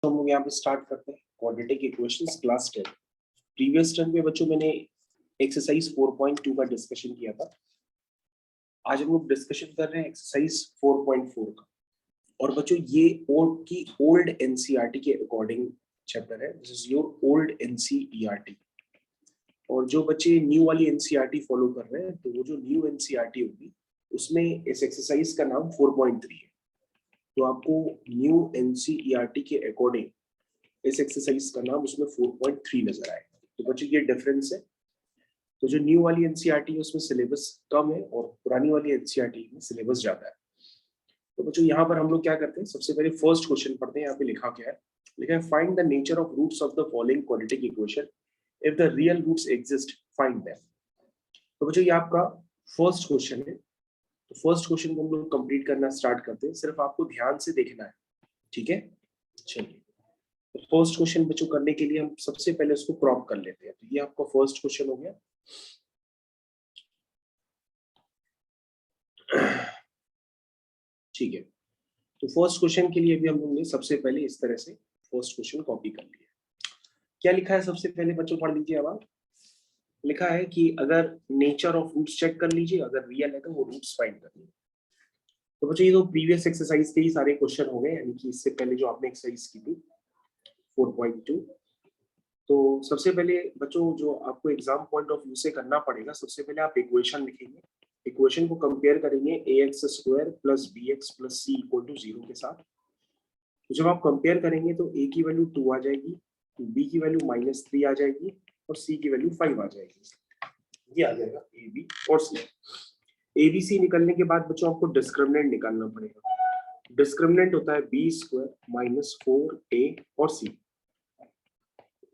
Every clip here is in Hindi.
तो हम लोग यहाँ पे स्टार्ट करते हैं quadratic equations class 10। Previous term में बच्चों मैंने एक्सरसाइज 4.2 का डिस्कशन किया था। आज हम लोग डिस्कशन कर रहे हैं एक्सरसाइज 4.4 का। और बच्चों ये ओल्ड एनसीईआरटी के अकॉर्डिंग चैप्टर है। This is your old NCERT. और जो बच्चे न्यू वाली एनसीईआरटी फॉलो कर रहे हैं तो वो जो न्यू एनसीईआरटी होगी उसमें इस एक्सरसाइज का नाम 4.3 है। तो आपको न्यू एनसीईआरटी के अकॉर्डिंग इस एक्सरसाइज का नाम उसमें 4.3 नजर आएगा। तो बच्चों ये डिफरेंस है। तो जो न्यू वाली एनसीईआरटी है उसमें सिलेबस कम है और पुरानी वाली एनसीईआरटी में सिलेबस ज्यादा है। तो बच्चों यहाँ पर हम लोग क्या करते हैं, सबसे पहले फर्स्ट क्वेश्चन पढ़ते हैं। यहाँ पे लिखा क्या है, लिखा है find the nature of roots of the following quadratic equation, if the real roots exist find them. तो बच्चों ये आपका फर्स्ट क्वेश्चन है। तो फर्स्ट क्वेश्चन को हम लोग कंप्लीट करना स्टार्ट करते हैं। सिर्फ आपको ध्यान से देखना है, ठीक है। चलिए, फर्स्ट क्वेश्चन बच्चों करने के लिए हम सबसे पहले उसको क्रॉप कर लेते हैं। तो ये आपका फर्स्ट क्वेश्चन हो गया। ठीक है, तो फर्स्ट क्वेश्चन के लिए भी हम लोग ने सबसे पहले इस तरह से फर्स्ट क्वेश्चन कॉपी कर लिया। क्या लिखा है सबसे पहले बच्चों, पढ़ लीजिए। अब लिखा है कि अगर नेचर ऑफ रूट्स चेक कर लीजिए, अगर रियल है तो वो रूट्स फाइंड कर लीजिए। तो बच्चों ये तो प्रीवियस एक्सरसाइज के ही सारे क्वेश्चन हो गए, यानी कि इससे पहले जो आपने एक्सरसाइज की थी 4.2। तो सबसे पहले बच्चों जो आपको एग्जाम पॉइंट ऑफ व्यू से करना पड़ेगा, सबसे पहले आप इक्वेशन लिखेंगे। इक्वेशन को कंपेयर करेंगे ax² plus bx plus c equal to 0 के साथ। तो जब आप कंपेयर करेंगे तो a की वैल्यू 2 आ जाएगी, b की वैल्यू -3 आ जाएगी और c की वैल्यू 5 आ जाएगी। ये आ जाएगा a b और c। a b c निकलने के बाद बच्चों आपको डिस्क्रिमिनेंट निकालना पड़ेगा। डिस्क्रिमिनेंट होता है b² माइनस 4a और c।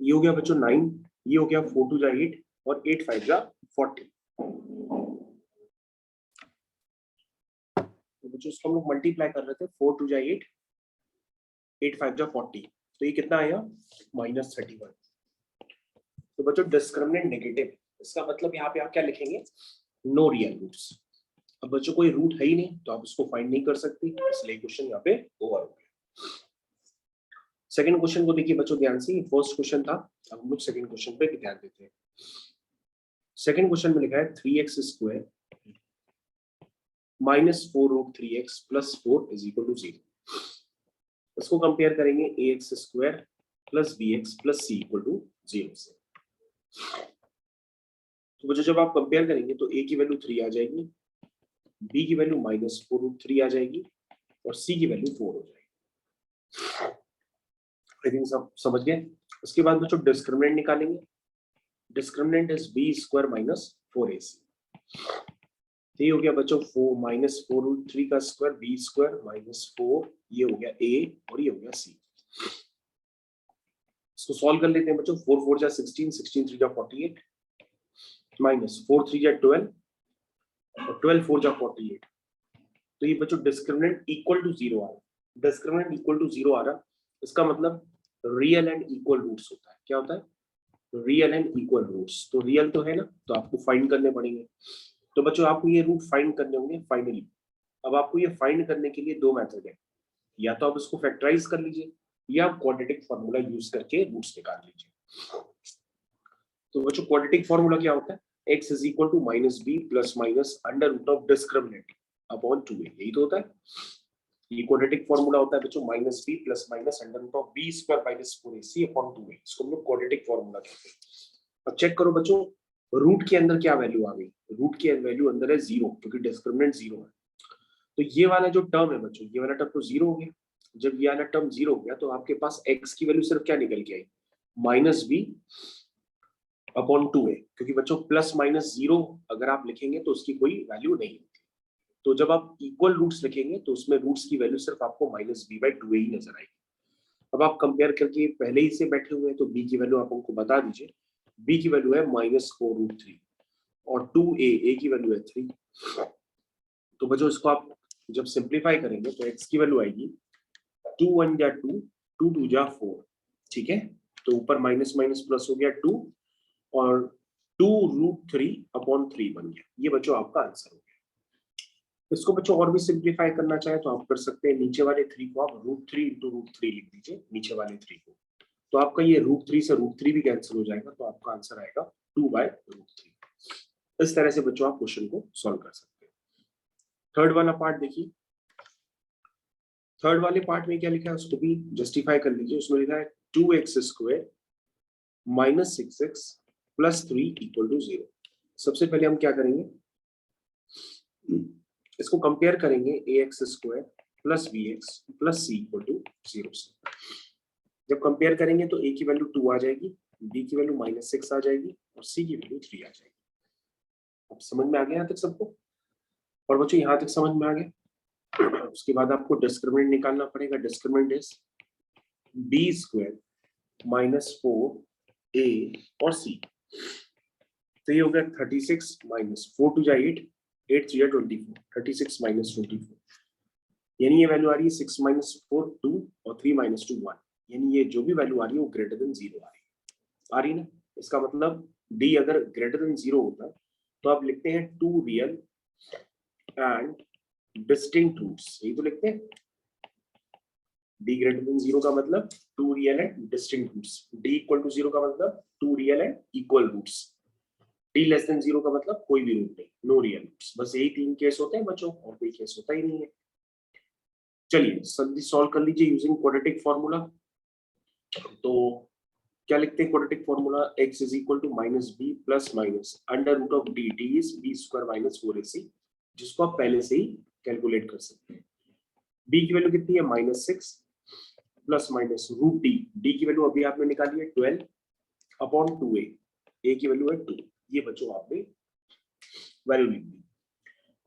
ये हो गया बच्चों 9, ये हो गया 4 2 जा 8 और 8 5 जा 40। तो बच्चों इसको हम लोग मल्टीप्लाई कर रहे थे, 4 2 जा 8, 8 5 जा 40। तो ये कितना आया, -31। तो बच्चों डिस्क्रिमिनेंट नेगेटिव, इसका मतलब यहाँ पे आप क्या लिखेंगे, नो रियल रूट्स। अब बच्चों कोई रूट है ही नहीं तो आप इसको फाइंड नहीं कर सकते, इसलिए क्वेश्चन यहाँ पे ओवर हो गया। सेकंड क्वेश्चन को देखिए बच्चों ध्यान से। फर्स्ट क्वेश्चन था, अब हम लोग सेकंड क्वेश्चन पे ध्यान देते हैं। सेकंड क्वेश्चन में लिखा है 3x² -4√3x plus 4 is equal to 0। इसको कंपेयर करेंगे ax² plus bx plus c equal to 0 से। तो बच्चों जब आप कंपेयर करेंगे तो a की वैल्यू 3 आ जाएगी, b की वैल्यू -4√3 आ जाएगी और c की वैल्यू 4 हो जाएगी। आई थिंक सब समझ गए। उसके बाद बच्चों डिस्क्रिमिनेंट निकालेंगे। Discriminant is b² minus 4ac। ये हो गया बच्चों -4√3 का स्क्वायर, b² माइनस 4, ये हो गया a और ये हो गया c। इसको सॉल्व कर लेते हैं बच्चों। 4 4 जा 16, 16 3 जा 48, माइनस 4 3 जा 12 और 12 4 जा 48। तो ये बच्चों डिस्क्रिमिनेंट इक्वल टू 0 आ रहा है। डिस्क्रिमिनेंट इक्वल टू 0 आ रहा, इसका मतलब रियल एंड इक्वल रूट्स होता है। क्या होता है, रियल एंड इक्वल रूट्स। तो रियल तो है ना, तो आपको फाइंड करने पड़ेंगे। तो बच्चों आपको ये रूट फाइंड करने होंगे फाइनली। अब आपको ये फाइंड करने के लिए दो मेथड है, या तो आप इसको फैक्टराइज कर लीजिए या आप क्वाड्रेटिक फार्मूला यूज करके रूट्स निकाल लीजिए। तो बच्चों क्वाड्रेटिक फार्मूला क्या होता है, x is equal to -b plus minus under root of discriminant upon 2a। यही तो होता है, ये क्वाड्रेटिक फार्मूला होता है बच्चों, -b plus minus under root of b² minus 4ac upon 2a। इसको हम लोग क्वाड्रेटिक फार्मूला कहते हैं। अब चेक करो बच्चों, रूट के अंदर क्या वैल्यू आ गई। रूट की वैल्यू अंदर है 0, क्योंकि डिस्क्रिमिनेंट 0 है। तो ये वाला जो टर्म है बच्चों, ये वाला टर्म तो 0 हो गया। जब ये वाला टर्म 0 हो गया तो आपके पास x की वैल्यू सिर्फ क्या निकल के आई, -b अपॉन 2a। क्योंकि बच्चों प्लस माइनस 0 अगर आप लिखेंगे तो उसकी कोई वैल्यू नहीं होती। तो जब आप इक्वल रूट्स लिखेंगे तो उसमें रूट्स की वैल्यू सिर्फ आपको -b/2a ही नजर आएगी। अब आप कंपेयर करके पहले ही से बैठे हुए हैं तो b की वैल्यू आप हमको बता दीजिए। b की वैल्यू है -4√3 और 2a की वैल्यू है 3। तो बच्चों इसको आप जब सिंप्लीफाई करेंगे तो x की वैल्यू आएगी 2 1 जा 2, 2 2 जा 4। ठीक है, तो ऊपर माइनस माइनस प्लस हो गया 2 और 2√3 अपॉन 3 बन गया। ये बच्चों आपका आंसर हो गया। इसको बच्चों और भी सिंप्लीफाई करना चाहे तो आप कर सकते हैं, नीचे वाले 3 को आप √3 इंटू √3 लिख दीजिए, नीचे वाले 3 को, तो आपका ये √3 से √3 भी कैंसिल हो जाएगा, तो आपका आंसर आएगा 2/√3। इस तरह से बच्चों आप क्वेश्चन को सॉल्व कर सकते हैं। थर्ड वाला पार्ट देखिए, थर्ड वाले पार्ट में क्या लिखा है उसको भी जस्टिफाई कर लीजिए। उसमें लिखा है 2x² - 6x + 3 = 0। सबसे पहले हम क्या करेंगे, इसको कंपेयर करेंगे ax² + bx + c = 0 से। जब कंपेयर करेंगे तो a की वैल्यू 2 आ जाएगी, b की वैल्यू -6 आ जाएगी और c की वैल्यू 3 आ जाएगी। अब समझ में आ गया यहाँ तक सबको? और बच्चों यहाँ तक समझ में आ गया? उसके बाद आपको डिस्क्रिमिनेंट निकालना पड़ेगा। डिस्क्रिमिनेंट इज b² - 4a और c। तो ये हो गया 36 - 4 × 8, 8 × 24, 36 - 24, यानी ये वैल्यू आ रही है 6 - 4 2 और 3 - 2 1, यानी ये जो भी वैल्यू आ रही है वो ग्रेटर देन 0 आ रही है ना। इसका मतलब d अगर ग्रेटर देन 0 होता है तो आप लिखते हैं 2 रियल एंड डिस्टिंक्ट रूट्स, यही तो लिखते हैं। d ग्रेटर देन 0 का मतलब 2 real and distinct roots, d = 0 का मतलब 2 real and equal roots, d less than 0 का मतलब कोई भी रूट नहीं, नो रियल रूट्स। बस यही 3 केस होते हैं बच्चों, और कोई केस होता ही नहीं है। चलिए जल्दी सॉल्व कर लीजिए यूजिंग क्वाड्रेटिक फार्मूला। तो क्या लिखते हैं quadratic formula, x = -b + √d, d is b² - 4ac, जिसको आप पहले से ही कैलकुलेट कर सकते हैं। b की वैल्यू कितनी है -6 + √d, d की वैल्यू अभी आपने निकाली है 12/2a, a की वैल्यू है 2, ये बच्चों आपने वैल्यू लिख दी।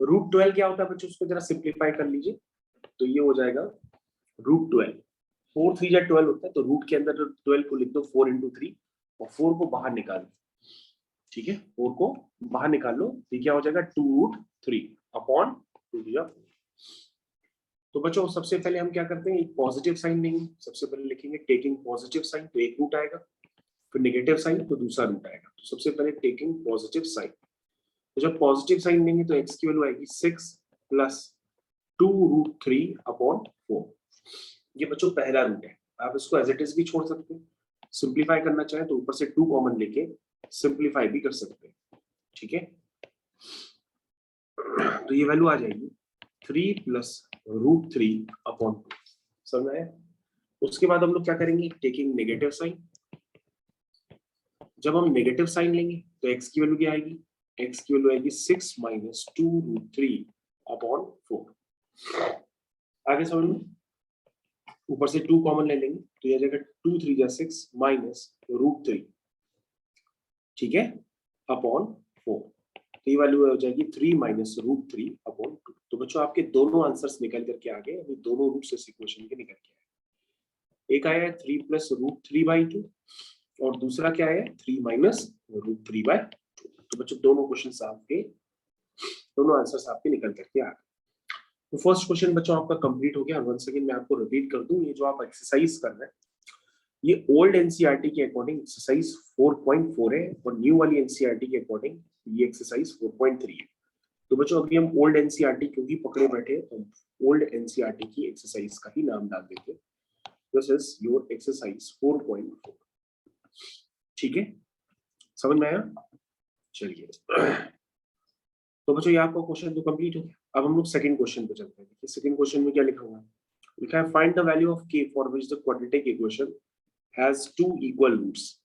√12 क्या होता है बच्चों, उसको जरा सिंप्लीफाई कर लीजिए, तो ये हो जाएगा √12, 4 3 या 12 होता है, तो रूट के अंदर 12 को लिख दो 4 × 3 और 4 को बाहर निकाल दो, ठीक है, 4 को बाहर निकाल लो, तो क्या हो जाएगा 2√3/2। तो बच्चों सबसे पहले हम क्या करते हैं, एक पॉजिटिव साइन लेंगे। सबसे पहले लिखेंगे टेकिंग पॉजिटिव साइन, तो एक रूट आएगा, फिर नेगेटिव साइन तो दूसरा रूट आएगा। तो सबसे पहले टेकिंग पॉजिटिव साइन, तो जब पॉजिटिव साइन लेंगे तो x की वैल्यू आएगी 6 + 2√3/4। ये बच्चों पहला रूट है, आप इसको एज इट इज भी छोड़ सकते हैं, सिंप्लीफाई करना चाहे तो ऊपर से 2 कॉमन लेके सिंप्लीफाई भी कर सकते हैं, ठीक है। तो ये वैल्यू आ जाएगी 3 + √3/2, समझ आया? उसके बाद हम लोग क्या करेंगे, टेकिंग नेगेटिव साइन। जब हम नेगेटिव साइन लेंगे तो x की वैल्यू क्या आएगी, x की वैल्यू आएगी 6 - 2√3/4। आगे समझ में, ऊपर से 2 कॉमन ले लेंगे तो ये आ जाएगा 2 3 × 6 -√3, ठीक है, /4। तो ये वैल्यू हो जाएगी 3 - √3/2। तो बच्चों आपके दोनों आंसर्स निकल करके आ गए, अभी दोनों रूट्स इस इक्वेशन के निकल के आए। एक आया है 3 + √3/2 और दूसरा क्या है 3 - √3/2। तो बच्चों दोनों क्वेश्चंस आपके, दोनों आंसर्स आपके निकल करके आ गए। तो फर्स्ट क्वेश्चन बच्चों आपका कंप्लीट हो गया। वंस अगेन मैं आपको रिपीट कर दूं, ये जो आप एक्सरसाइज कर रहे हैं ये ओल्ड एनसीईआरटी के अकॉर्डिंग एक्सरसाइज 4.4 है और न्यू वाली एनसीईआरटी के अकॉर्डिंग ये एक्सरसाइज 4.3 है। तो बच्चों अभी हम ओल्ड एनसीईआरटी क्योंकि पकड़े बैठे तो ओल्ड एनसीईआरटी की एक्सरसाइज का ही नाम डाल देते हैं। दिस इज योर एक्सरसाइज 4.4, ठीक है, समझ में आया? चलिए तो बच्चों ये आपका क्वेश्चन तो कंप्लीट हो गया। अब हम लोग सेकंड क्वेश्चन पे चलते हैं। देखिए सेकंड क्वेश्चन में क्या लिखा हुआ है, लिखा है find the value of k for which the quadratic equation has 2 equal roots.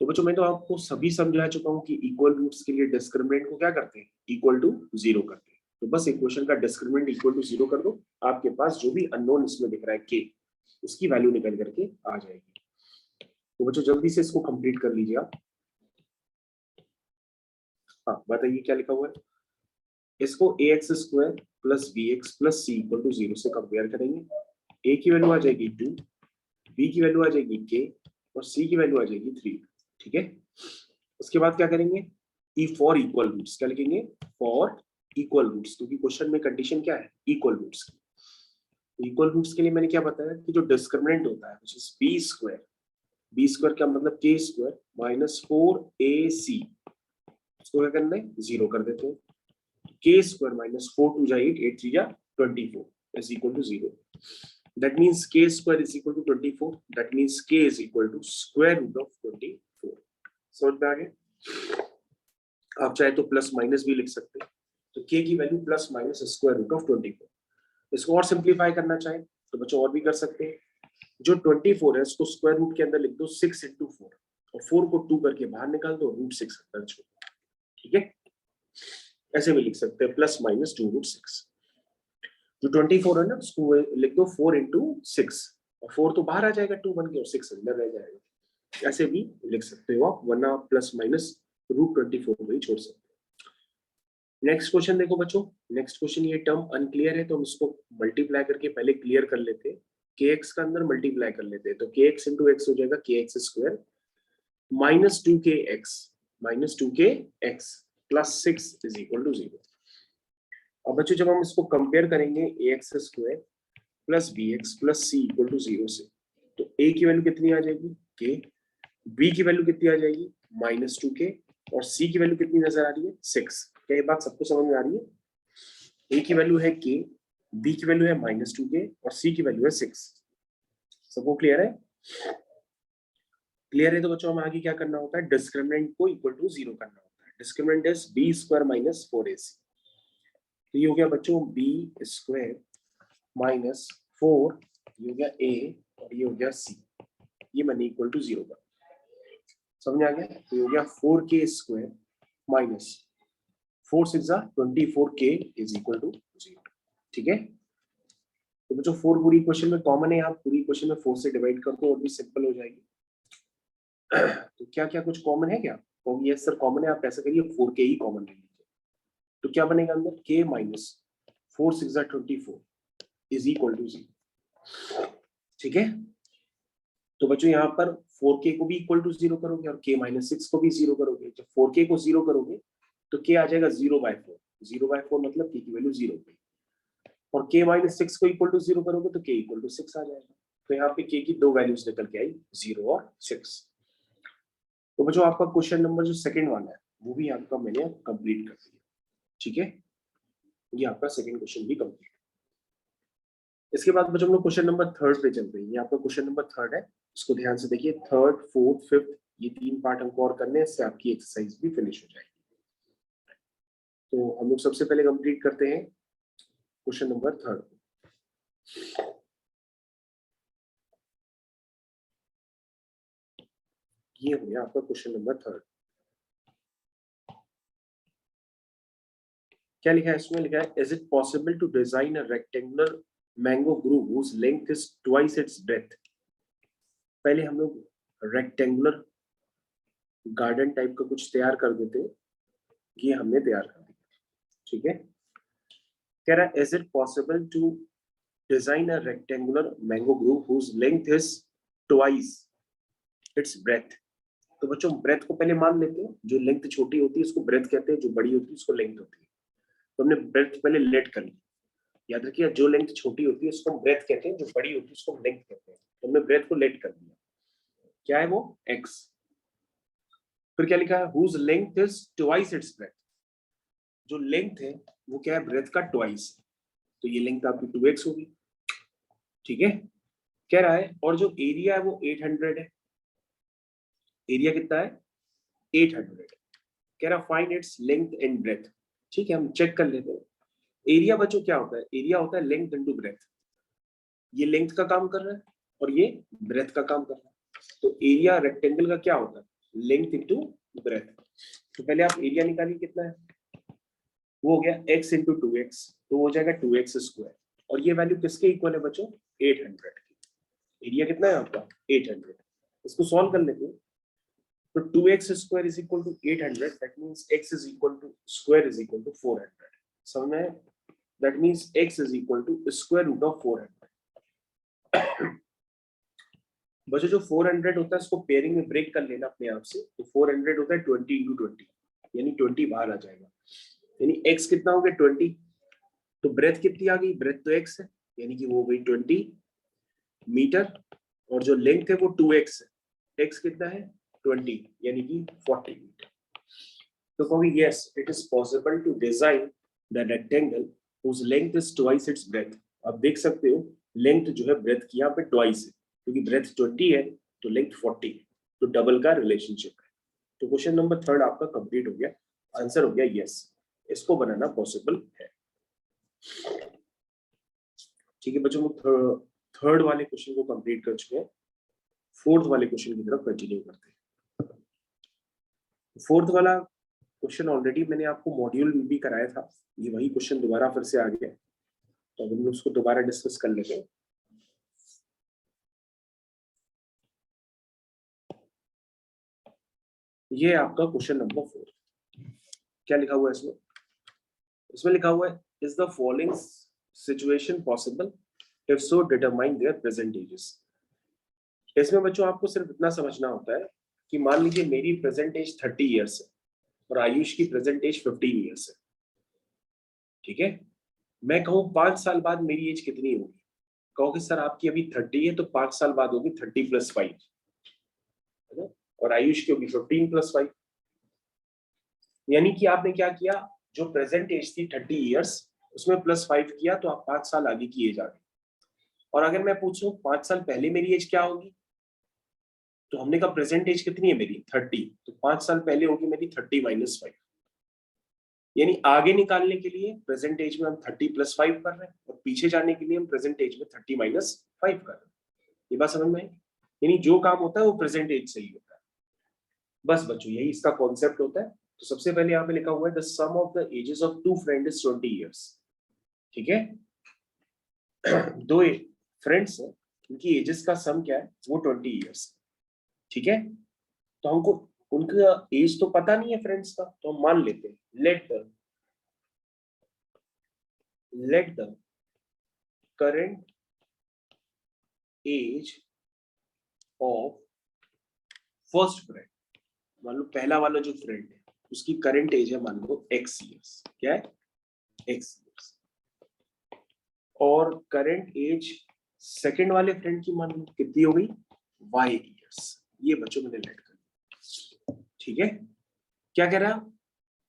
तो बच्चों मैं तो आपको सभी समझा चुका हूं कि इक्वल रूट्स के लिए डिस्क्रिमिनेंट को क्या करते हैं, =0 करते हैं। तो बस इक्वेशन का डिस्क्रिमिनेंट =0 कर दो, आपके पास जो भी अननोन इसमें दिख रहा है k, उसकी वैल्यू निकल करके आ जाएगी। तो बच्चों जल्दी से इसको कंप्लीट कर लीजिए आप। हाँ बताइए क्या लिखा हुआ है, इसको ax² + bx + c = 0 से कंपेयर करेंगे। a की वैल्यू आ जाएगी 2, b की वैल्यू आ जाएगी k और c की वैल्यू आ जाएगी 3, ठीक है। उसके बाद क्या करेंगे, ई फॉर इक्वल रूट्स, क्या लिखेंगे, फॉर इक्वल रूट्स, क्योंकि क्वेश्चन में कंडीशन क्या है, इक्वल रूट्स की। इक्वल रूट्स के लिए मैंने क्या बताया कि जो डिस्क्रिमिनेंट होता है व्हिच इज b² का मतलब k² - 4ac, इसको क्या करना है 0 कर देते हैं। k square minus 4 2 जा 8 8 3 जा 24 is equal to 0. That means k square is equal to 24. That means k is equal to square root of 24. समझ में आ गया? आप चाहे तो प्लस माइनस भी लिख सकते हैं, तो k की value plus minus square root of 24. इसको और सिंप्लीफाई करना चाहे तो बच्चों और भी कर सकते हैं. जो 24 है उसको स्क्वायर रूट के अंदर लिख दो 6 into 4 और 4 को 2 करके बाहर निकाल दो, रूट 6 अंदर छोड़. ठीक है, ऐसे भी लिख सकते हैं प्लस माइनस 2 रूट 6. जो 24 है ना उसको लिख दो 4 into 6 और 4 तो बाहर आ जाएगा 2 बन के और 6 अंदर रह जाएगा. ऐसे भी लिख सकते हो आप, वरना प्लस माइनस रूट 24 को ही छोड़ सकते हैं. नेक्स्ट क्वेश्चन देखो बच्चों. नेक्स्ट क्वेश्चन ये टर्म अनक्लियर है तो हम इसको मल्टीप्लाई करके पहले क्लियर कर लेते हैं. kx का अंदर मल्टीप्लाई कर लेते हैं तो kx into x हो जाएगा kx square minus 2kx plus 6 is equal to 0. अब बच्चों जब हम इसको कंपेयर करेंगे ax square plus bx plus c equal to 0 से, तो a की वैल्यू कितनी आ जाएगी k, b की वैल्यू कितनी आ जाएगी माइनस 2k और c की वैल्यू कितनी नजर आ रही है 6. क्या ये बात सबको समझ में आ रही है? a की वैल्यू है k, b की वैल्यू है माइनस 2k और c की वैल्यू है 6. सबको क्लियर है? क्लियर है तो बच्चों हमें आगे क्या करना होता है, डिस्क्रिमिनेंट को इक्वल टू 0 करना होता है. Discriminant is b square minus 4ac. तो ये हो गया बच्चों b स्क्वायर माइनस 4, ये हो गया a और ये हो गया c, ये मैंने इक्वल टू 0 कर. समझ आ गया? तो ये हो गया 4k square minus 4 6 24k is equal to 0. ठीक है, तो बच्चों 4 पूरी क्वेश्चन में कॉमन है, आप पूरी क्वेश्चन में 4 से डिवाइड कर दो और भी सिंपल हो जाएगी. तो क्या क्या कुछ कॉमन है क्या? यस सर कॉमन है. आप ऐसा करिए 4k ही कॉमन ले लीजिए. तो क्या बनेगा अंदर, k minus 4 6 24 is equal to 0. ठीक है, तो बच्चों यहाँ पर 4k को भी इक्वल टू 0 करोगे और k माइनस 6 को भी 0 करोगे. जब 4k को 0 करोगे तो k आ जाएगा 0/4. 0/4 मतलब k की वैल्यू 0 पे, और k माइनस 6 को इक्वल टू 0 करोगे तो k इक्वल टू 6 आ जाएगा. तो यहाँ पे k की दो वैल्यूज निकल के आई 0 और 6. तो बच्चों आपका क्वेश्चन नंबर जो सेकंड वाला है वो भी आपका मैंने कंप्लीट कर दिया. ठीक है, ये आपका सेकंड क्वेश्चन भी कंप्लीट. इसके बाद बच्चों हम लोग क्वेश्चन नंबर थर्ड पे चलते हैं. ये आपका क्वेश्चन नंबर थर्ड है, इसको ध्यान से देखिए. थर्ड, फोर्थ, फिफ्थ, ये 3 पार्ट हमको और करने हैं, इससे आपकी एक्सरसाइज भी फिनिश हो जाएगी. तो हम लोग सबसे पहले कंप्लीट करते हैं क्वेश्चन नंबर थर्ड. ये हो गया आपका क्वेश्चन नंबर थर्ड. क्या लिखा है इसमें? लिखा है is it possible to design a rectangular mango grove whose length is twice its breadth. पहले हम लोग रेक्टेंगुलर गार्डन टाइप का कुछ तैयार कर देते हैं. ये हमने तैयार कर दिया. ठीक है, कह रहा है is it possible to design a rectangular mango grove whose length is twice its breadth. तो बच्चों ब्रेथ को पहले मान लेते हैं. जो लेंथ छोटी होती है उसको ब्रेथ कहते हैं, जो बड़ी होती है उसको लेंथ होती है. तो हमने ब्रेथ पहले लेट कर ली. याद रखिए जो लेंथ छोटी होती है उसको हम ब्रेथ कहते हैं, जो बड़ी होती है उसको हम लेंथ कहते हैं. तो हमने ब्रेथ को लेट कर दिया. क्या है वो? x. फिर क्या लिखा है? whose length is twice its breadth. जो लेंथ है वो क्या है? ब्रेथ का ट्वाइस. तो ये लेंथ आपकी 2x होगी. ठीक है, कह रहा है और जो एरिया है वो 800 है. एरिया कितना है? 800. कह रहा find its length and breadth. ठीक है, हम चेक कर लेते हैं. एरिया बच्चों क्या होता है? एरिया होता है लेंथ इनटू ब्रेथ. ये लेंथ का काम कर रहा है और ये ब्रेथ का काम कर रहा है. तो एरिया रेक्टेंगल का क्या होता है? Length into breadth. तो पहले आप एरिया निकालिए कितना है. वो हो गया x इंटू 2x, तो हो जाएगा 2x स्क्वायर. और ये वैल्यू किसके इक्वल है बच्चों? 800 की. एरिया कितना है आपका? 800. इसको सॉल्व कर लेते हैं. तो 2x square is equal to 800. That means x is equal to square is equal to 400. समझ में? That means x is equal to square root of 400. बच्चों जो 400 होता है इसको पेयरिंग में ब्रेक कर लेना अपने आप से. तो 400 होता है 20 इंटू 20, यानी 20 बाहर आ जाएगा. यानी x कितना हो गया? 20. तो ब्रेथ कितनी आ गई? ब्रेथ तो x है, यानी कि वो हो गई 20 मीटर. और जो लेंथ है वो 2x है. x कितना है? 20, यानी कि 40 मीटर. तो कहोगे yes it is possible to design the rectangle whose length is twice its breadth। आप देख सकते हो लेंथ जो है ब्रेथ की यहाँ पे ट्वाइस है, क्योंकि ब्रेथ 20 है तो लेंथ 40 है, तो डबल का रिलेशनशिप है। तो क्वेश्चन नंबर 3 आपका कंप्लीट हो गया, आंसर हो गया यस, इसको बनाना पॉसिबल है। ठीक है बच्चों, थर्ड वाले क्वेश्चन को कंप्लीट कर चुके हैं, फोर्थ वाले क्वेश्चन की तरफ कंटिन्यू करते हैं। फोर्थ वाला क्वेश्चन ऑलरेडी मैंने आपको मॉड्यूल में भी कराया था, ये वही क्वेश्चन दोबारा फिर से आ गया, तो हम उसको दोबारा डिस्कस कर लेते हैं। ये आपका क्वेश्चन नंबर 4, क्या लिखा हुआ है इसमें? इसमें लिखा हुआ है is the following situation possible, if so determine there present ages. इसमें बच्चों आपको सिर्फ इतना समझना होता है कि मान लीजिए मेरी प्रेजेंट एज 30 इयर्स है और आयुष की प्रेजेंट एज 15 इयर्स है, ठीक है। मैं कहूँ 5 साल बाद मेरी एज कितनी होगी, कहोगे सर आपकी अभी 30 है तो 5 साल बाद होगी 30 + 5, है ना, और आयुष की होगी 15 + 5। यानी कि आपने क्या किया, जो प्रेजेंट एज थी 30 इयर्स उसमें +5 किया तो आप 5 साल आगे की एज आ गई। और अगर मैं पूछूं 5 साल पहले मेरी एज क्या होगी, तो हमने कहा प्रेजेंट एज कितनी है मेरी 30, तो 5 साल पहले होगी मेरी 30 - 5। यानी आगे निकालने के लिए प्रेजेंट एज में हम 30 + 5 कर रहे हैं और पीछे जाने के लिए हम प्रेजेंट एज में 30 - 5 कर रहे हैं। ये बात समझ में आई? यानी जो काम होता है वो प्रेजेंट एज से ही होता है। बस बच्चों यही इसका कॉन्सेप्ट होता है। तो सबसे पहले यहाँ पे लिखा हुआ है the sum of the ages of two friend is 20 years. ठीक है, दो फ्रेंड्स हैं, उनकी एजेस का सम क्या है, वो 20 इयर्स। ठीक है, तो हमको उनका एज तो पता नहीं है फ्रेंड्स का, तो हम मान लेते हैं let the current age of first friend, मान लो पहला वाला जो फ्रेंड है उसकी करंट एज है मान लो x इयर्स, क्या है x इयर्स, और करंट एज सेकंड वाले फ्रेंड की मान लो कितनी हो गई y इयर्स। ये बच्चों मैंने लेट कर दिया। ठीक है, क्या कह रहा,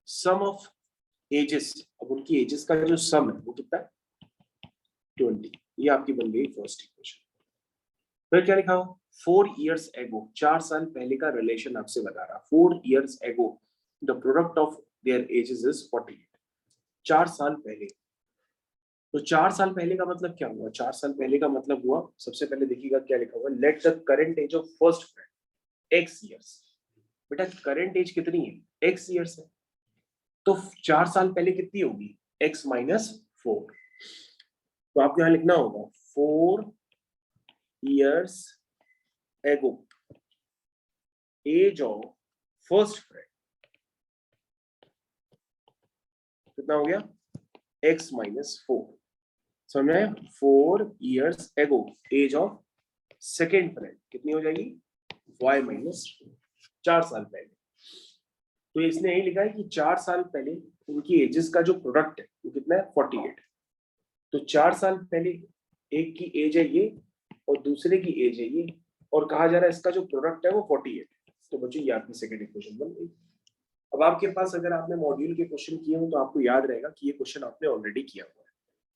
सम ऑफ एजेस, अब उनकी एजेस का जो सम है वो कितना 20। ये आपकी बन गई फर्स्ट इक्वेशन। फिर क्या लिखा हो 4 इयर्स एगो, 4 साल पहले का रिलेशन आपसे बता रहा, 4 years ago the product of their edges is 48। 4 साल पहले, तो 4 साल पहले का मतलब क्या हुआ, 4 साल पहले का मतलब हुआ, सबसे पहले देखिएगा क्या लिखा हुआ, let the current age of first friend x years. बेटा करंट एज कितनी है x इयर्स है, तो 4 साल पहले कितनी होगी x - 4। तो आपको यहां लिखना होगा 4 years ago as of first friend, कितना हो गया x - 4। समझ में आया? 4 years ago as of second friend कितनी हो जाएगी y - 4 साल पहले। तो इसने यही लिखा है कि 4 साल पहले उनकी एजेस का जो प्रोडक्ट है वो कितना है 48। तो 4 साल पहले एक की एज है ये और दूसरे की एज है ये, और कहा जा रहा है इसका जो प्रोडक्ट है वो 48। तो बच्चों ये आपकी सेकंड इक्वेशन बन गई। अब आपके पास अगर आपने मॉड्यूल के क्वेश्चन किए हो तो आपको याद रहेगा कि ये क्वेश्चन आपने ऑलरेडी किया हुआ है।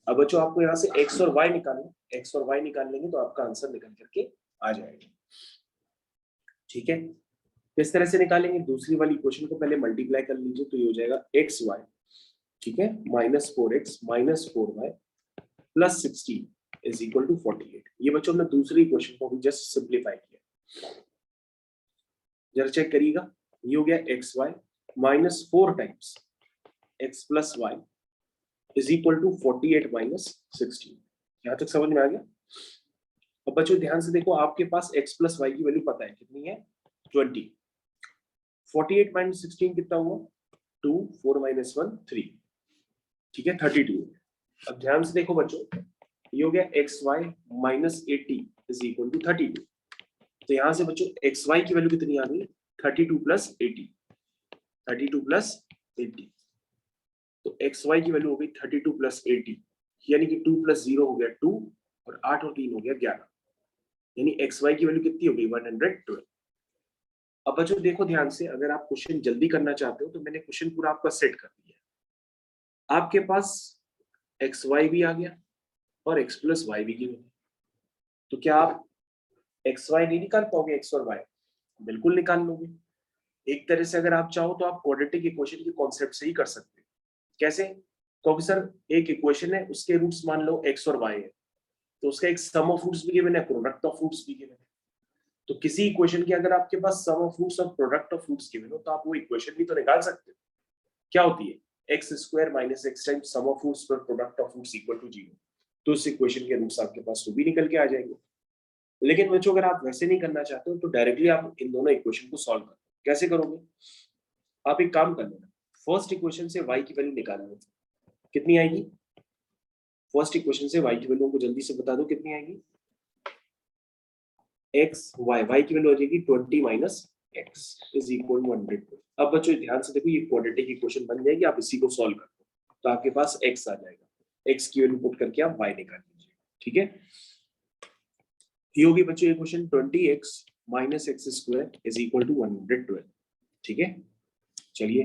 अब बच्चों आपको यहाँ से x और y निकालना, x और y निकाल लेंगे तो आपका आंसर निकल करके आ जाएगा। ठीक है, किस तरह से निकालेंगे, दूसरी वाली इक्वेशन को पहले मल्टीप्लाई कर लीजिए, तो ये हो जाएगा xy, ठीक है, -4x - 4y + 16 is equal to 48। ये बच्चों ने दूसरी इक्वेशन को भी जस्ट सिंप्लीफाई किया, जरा चेक करिएगा, ये हो गया xy -4 times x + y is equal to 48 - 16। यहां तक समझ में आ गया? अब बच्चों ध्यान से देखो, आपके पास x + y की वैल्यू पता है कितनी है 20, 48 - 16 कितना हुआ 2, 4 - 1 3, ठीक है 32। अब ध्यान से देखो बच्चों, ये हो गया xy - 80 इज इक्वल टू 32। तो यहां से बच्चों xy की वैल्यू कितनी आ गई 32 + 80, 32 + 80। तो xy की वैल्यू हो गई 32 + 80, यानी कि 2 + 0 हो गया 2 और 8 और 3 हो गया 11, यानी xy की वैल्यू कितनी हो गई 112। अब बच्चों देखो ध्यान से, अगर आप क्वेश्चन जल्दी करना चाहते हो तो मैंने क्वेश्चन पूरा आपका सेट कर दिया, आपके पास एक्स वाई भी आ गया और एक्स प्लस वाई भी गिवन है, तो क्या आप एक्स वाई नहीं निकाल पाओगे? एक्स और वाई बिल्कुल निकाल लोगे। एक तरह से अगर आप चाहो तो आप क्वाड्रेटिक इक्वेशन के कॉन्सेप्ट से ही कर सकते हैं। कैसे? क्योंकि सर एक इक्वेशन है, उसके रूट्स मान लो एक्स और वाई है, तो उसका एक सम ऑफ रूट्स भी गिवन है, प्रोडक्ट ऑफ रूट्स भी गिवन है। तो किसी इक्वेशन के अगर आपके पास सम ऑफ रूट्स और प्रोडक्ट ऑफ रूट्स गिवन हो तो आप वो इक्वेशन भी तो निकाल सकते हो। क्या होती है? X square minus x times sum of roots पर product of roots equal to 0। तो उस इक्वेशन के रूट्स आपके पास वो भी निकल के आ जाएंगे। लेकिन बच्चों अगर आप वैसे नहीं करना चाहते हो तो डायरेक्टली आप इन दोनों इक्वेशन को सॉल्व करो। कैसे करोगे? आप एक काम कर लेना, फर्स्ट इक्वेशन से y की वैल्यू निकाल लो, कितनी आएगी? फर्स्ट इक्वेशन से y की वैल्यू को जल्दी से बता दो कितनी आएगी। x y की वैल्यू आ जाएगी 20 minus x is equal to 100। अब बच्चों ध्यान से देखो, ये क्वाड्रेटिक इक्वेशन बन जाएगी, आप इसी को सॉल्व कर दो तो आपके पास x आ जाएगा। x की वैल्यू पुट करके आप y निकाल लीजिए। ठीक है, ये होगी बच्चों equation 20x minus x square is equal to 112। ठीक है, चलिए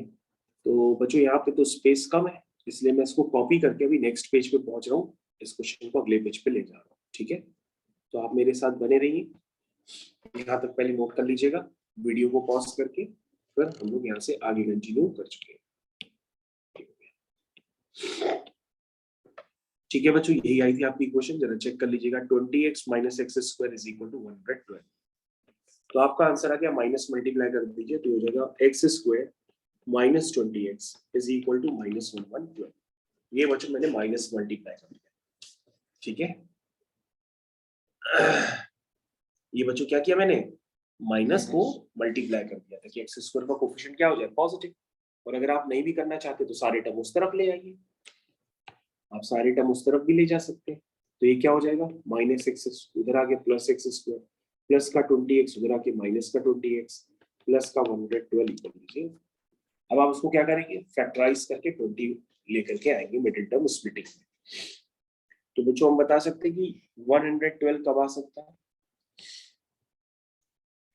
तो बच्चों यहाँ पे तो स्पेस कम है, इसलिए मैं इसको कॉपी करके अभी नेक्स्ट पेज पे पहुंच रहा हूँ, इस क्वेश्चन को अगले पेज पे ले जा रहा हूँ। ठीक है, तो आप मेरे साथ बने रहिए, यहाँ तक पहले नोट कर लीजिएगा, वीडियो को पॉज करके फिर हम लोग यहाँ से आगे कंटिन्यू कर चुके हैं। ठीक है बच्चों, यही आई थी आपकी क्वेश्चन, जरा चेक कर लीजिएगा। 20x minus x square is equal to 112। तो आपका आंसर आ गया, माइनस मल्टीप्लाई कर दीजिए तो हो जाएगा x square minus 20x is equal to minus 112। ये बच्चों मैंने माइनस मल्टीप्लाई कर दिया। ठीक है, ये बच्चों क्या किया मैंने? माइनस को मल्टीप्लाई कर दिया ताकि एक्स स्क्वायर का कोफिशिएंट क्या हो जाए? पॉजिटिव। और अगर आप नहीं भी करना चाहते तो सारे टर्म उस तरफ ले आइए, आप सारे टर्म उस तरफ भी ले जा सकते हैं। तो ये क्या हो जाएगा? माइनस एक्स उधर आके प्लस एक्स स्क्वायर, प्लस का 20x उधर आके माइनस का 20x, प्लस का 112 इक्वल लीजिए। अब आप उसको क्या करेंगे? फैक्टराइज करके 20 लेकर के आएंगे मिडिल टर्म स्प्लिटिंग में। तो बच्चों हम बता सकते हैं कि 112 कब आ सकता है?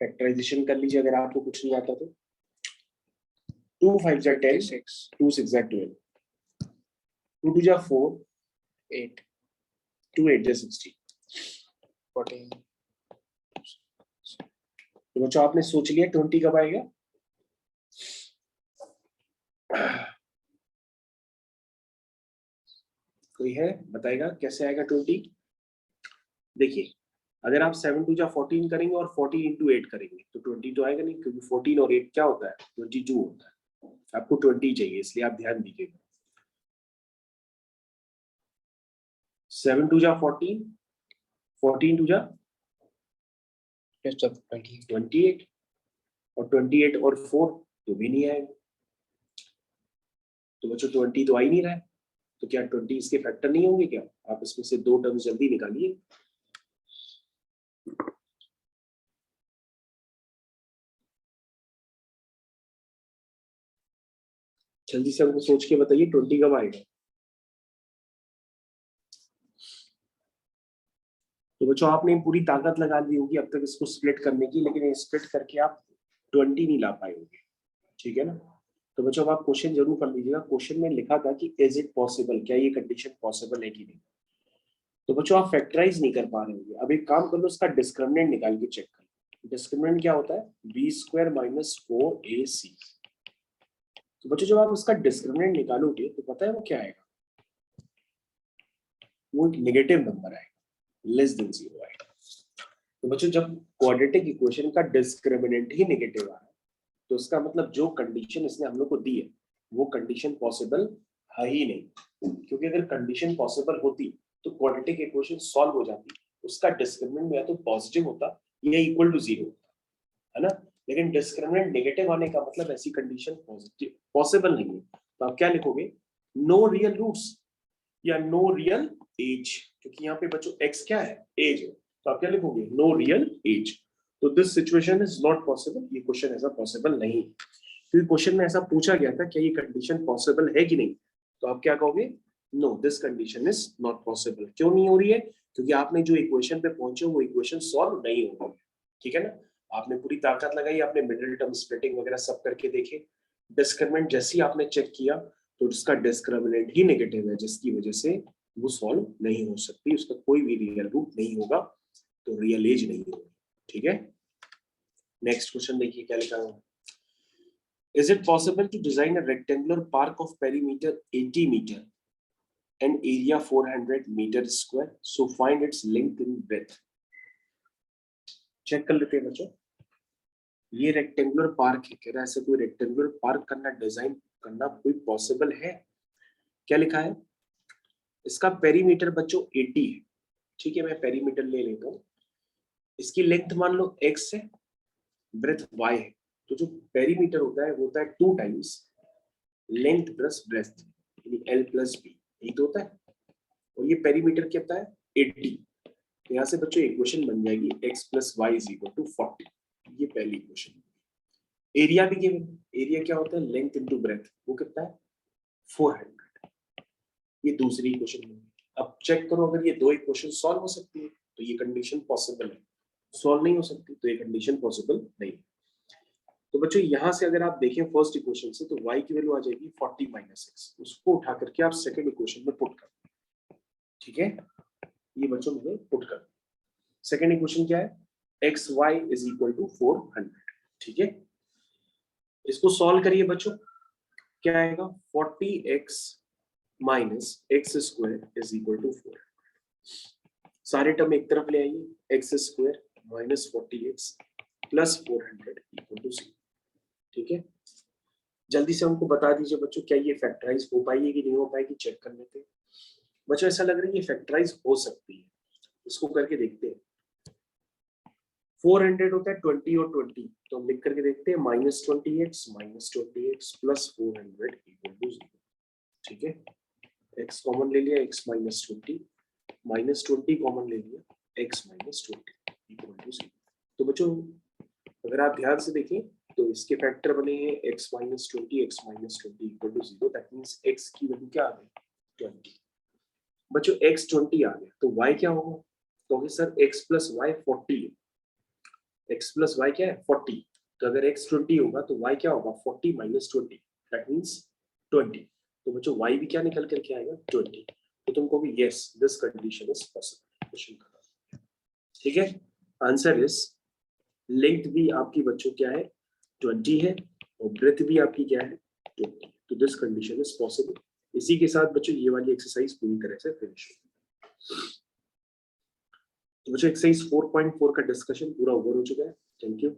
फैक्टराइजेशन कर लीजिए अगर आपको कुछ नहीं आता तो। 2 5 जा 10, 2 6 जा 12, 2 2 जा 4, 8, 2 8 जा 16, 14। तो बच्चों आपने सोच लिया 20 कब आएगा? कोई है बताएगा कैसे आएगा 20? देखिए, अगर आप 7 2 जा 14 करेंगे और 40 into 8 करेंगे तो 20 तो आएगा नहीं, क्योंकि 14 और 8 क्या होता है? 22 होता है। आपको 20 चाहिए, इसलिए आप ध्यान दीजिएगा। 7 2 जा 14, 14 2 जा 28, और 28 और 4 तो भी नहीं आएगा। तो बच्चों 20 तो आ ही नहीं रहा है, तो क्या 20 इसके फैक्टर नहीं होंगे क्या? आप इसमें से दो टर्म जल्दी निकालिए। जल्दी से हमको सोच के बताइए 20 कब आएगा? तो बच्चों आपने पूरी ताकत लगा दी होगी अब तक इसको स्प्लिट करने की, लेकिन स्प्लिट करके आप 20 नहीं ला पाए होंगे। ठीक है ना? तो बच्चों अब आप क्वेश्चन जरूर कर लीजिएगा। क्वेश्चन में लिखा था कि इज इट पॉसिबल, क्या ये कंडीशन पॉसिबल है कि नहीं। तो बच्चों आप फैक्टराइज नहीं कर पा रहे होंगे, अब एक काम कर लो, उसका डिस्क्रिमिनेंट निकाल के चेक कर लो। डिस्क्रिमिनेंट क्या होता है? B square minus 4ac। तो बच्चों जब आप इसका डिस्क्रिमिनेंट निकालोगे तो पता है वो क्या आएगा? वो एक नेगेटिव नंबर आएगा, लेस देन 0 आएगा। तो बच्चों जब क्वाड्रेटिक इक्वेशन का डिस्क्रिमिनेंट ही नेगेटिव आ रहा है तो उसका मतलब जो कंडीशन इसने हम लोग को दी है वो कंडीशन पॉसिबल है ही नहीं। क्योंकि अगर कंडीशन पॉसिबल होती तो क्वाड्रेटिक इक्वेशन सॉल्व हो जाती, उसका डिस्क्रिमिनेंट या तो पॉजिटिव होता या इक्वल टू 0 होता, है ना? लेकिन डिस्क्रिमिनेंट नेगेटिव आने का मतलब ऐसी कंडीशन पॉजिटिव पॉसिबल नहीं है। तो आप क्या लिखोगे? नो रियल रूट्स या नो रियल एज, क्योंकि यहाँ पे बच्चों x क्या है? एज है। तो आप क्या लिखोगे? No real age. तो this situation is not possible, ये क्वेश्चन ऐसा पॉसिबल नहीं, क्योंकि क्वेश्चन में ऐसा पूछा गया था क्या ये कंडीशन पॉसिबल है कि नहीं। तो आप क्या कहोगे? No, this condition is not possible. क्यों नहीं हो रही है? क्योंकि आपने जो इक्वेशन पे पहुंचे वो इक्वेशन सॉल्व नहीं हो रही है। ठीक है ना? आपने पूरी ताकत लगाई, आपने मिडिल टर्म स्प्लिटिंग वगैरह सब करके देखे, डिस्क्रिमिनेंट जैसे ही आपने चेक किया तो इसका डिस्क्रिमिनेंट ही नेगेटिव है, जिसकी वजह से वो सॉल्व नहीं हो सकती, उसका कोई भी रियल रूट नहीं होगा, तो रियल एज नहीं होगी। ठीक है, नेक्स्ट क्वेश्चन देखिए क्या लिखा है। Is it possible to design a rectangular park of perimeter 80 meter and area 400 meter square? So find its length in breadth. Check कर लेते हैं बच्चों, ये रेक्टेंगुलर पार्क है, कह रहा है ऐसे कोई रेक्टेंगुलर पार्क करना, डिजाइन करना कोई पॉसिबल है? क्या लिखा है, इसका पेरीमीटर बच्चों 80 है। ठीक है, मैं पेरीमीटर ले लेता हूँ, इसकी लेंथ मान लो x है, ब्रेथ y है, तो जो पेरीमीटर होता है वो होता है 2 टाइम्स लेंथ प्लस ब्रेथ, यानी l प्लस b, यही तो होता है। और ये पेरीमीटर क्या होता है 80, तो यहाँ से बच्चों इक्वेशन बन जाएगी x plus y is equal to 40, ये पहली इक्वेशन। एरिया भी गिवन, एरिया क्या होता है लेंथ इनटू ब्रेथ, वो कितना है 400, ये दूसरी इक्वेशन बन। अब चेक करो, अगर ये दो इक्वेशन सॉल्व हो सकती है तो ये कंडीशन पॉसिबल है, सॉल्व नहीं हो सकती तो ये कंडीशन पॉसिबल नहीं। तो बच्चों यहां से अगर आप देखें फर्स्ट इक्वेशन से, तो y की वैल्यू आ जाएगी 40 माइनस एक्स, उसको उठा करके आप सेकंड इक्वेशन में पुट कर। ठीक है, ये बच्चों मैंने पुट कर, सेकंड इक्वेशन क्या है x y is equal to 400। ठीक है, इसको सॉल्व करिए बच्चों, क्या आएगा 40x minus x square is equal to 4। सारे टर्म एक तरफ ले आइए, x square minus 40x plus 400 equal to 0। ठीक है, जल्दी से हमको बता दीजिए बच्चों, क्या ये फैक्टराइज हो पाएगी कि नहीं हो पाएगी, चेक कर लेते हैं। बच्चों ऐसा लग रहा है ये फैक्टराइज हो सकती है, इसको करके देखते हैं। 400 होता है 20 और 20, तो हम लिख करके देखते हैं -20x प्लस 400 इक्वल टू 0। ठीक है, x कॉमन ले लिया, x माइनस 20 कॉमन ले लिया, x माइनस 20 इक्वल टू 0। तो बच्चों अगर आप ध्यान से देखें तो इसके फैक्टर बने हैं x minus 20 equal to 0, that means x की वैल्यू क्या आ गई 20। बच्चों x 20 आ गया तो y क्या होगा, क्योंकि सर x प्लस वाई 40 है, x प्लस वाई क्या है 40, तो अगर x 20 होगा तो y क्या होगा 40 माइनस 20, दैट मींस 20। तो बच्चों y भी क्या निकल करके आएगा 20, तो तुम कहोगे yes this condition is possible, question खत्म। ठीक है, आंसर इज लेंथ भी आपकी बच्चों क्या है 20 है और ब्रेथ भी आपकी क्या है 20, तो दिस कंडीशन इज पॉसिबल। इसी के साथ बच्चों ये वाली एक्सरसाइज पूरी तरह से फिनिश होगी। तो बच्चों एक्सरसाइज 4.4 का डिस्कशन पूरा ओवर हो चुका है। Thank you.